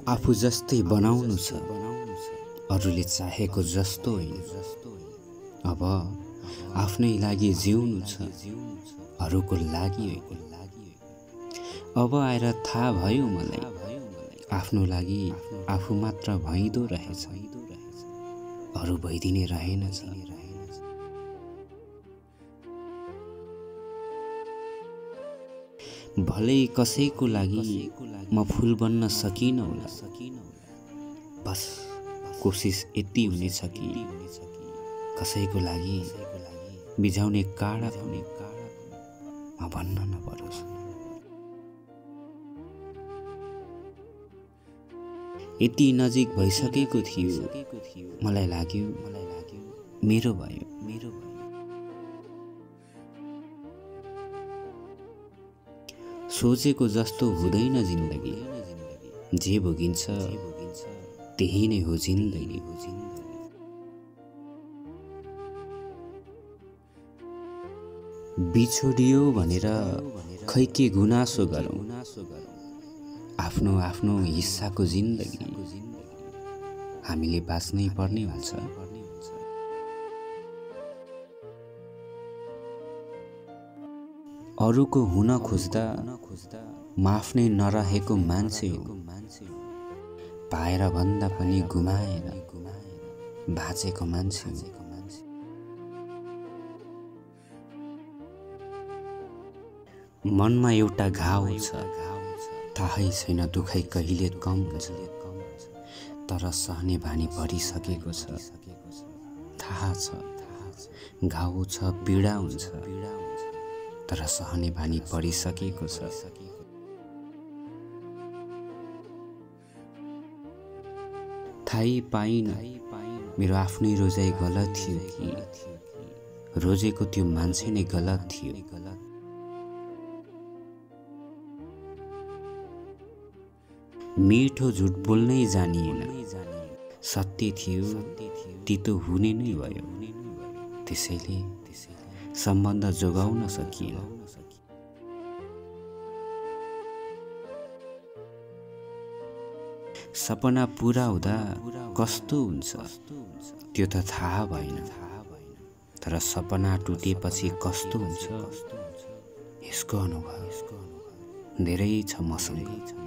आफू जस्तै बनाउनु छ, अरूले चाहेको जस्तो होइन। अब आफ्नै लागि जिउनु छ, अरूको लागि होइन। अब आएर थाहा भयो मलाई, आफ्नो लागि आफू मात्र भइदो रहेछ, अरू भइदिने रहेनछ। भलै कसैको लागि म फूल बन्न सकिन होला, बस कोसिस यति हुनेछ कि कसैको लागि बिझाउने काँडा पनि म भन्न नपरोस्। यति नजिक भइसकेको थियो, मलाई लाग्यो मेरो भयो। सोचेको जस्तो हुँदैन जिन्दगी, जे भोगिन्छ त्यही नै हो जिन्दगी। बिछोडियो भनेर खै के गुनासो गरौँ, आफ्नो आफ्नो हिस्साको जिन्दगी हामीले बाँच्नै पर्ने हुन्छ। अरूको हुन खोज्दा म आफ्नै नरहेको मान्छे हो, पाएर भन्दा पनि गुमाएर बाँचेको मान्छे हो। मनमा एउटा घाउ छ, थाहै छैन दुखै कहिले कम हुन्छ, तर सहने बानी परिसकेको छ। थाहा छ घाउ छ, पीडा हुन्छ, तर सहने बानी परिसकेको छ। थाहै पाइन मेरो आफ्नै रोजाइ गलत थियो कि रोजेको त्यो मान्छे नै गलत थियो। मिठो झुट बोल्नै जानिएन, सत्य थियो तितो हुने नै भयो, त्यसैले सम्बन्ध जोगाउन सकिएन। सपना पूरा हुँदा कस्तो हुन्छ त्यो त थाहा भएन, तर सपना टुटेपछि कस्तो हुन्छ यसको अनुभव धेरै छ मसँग।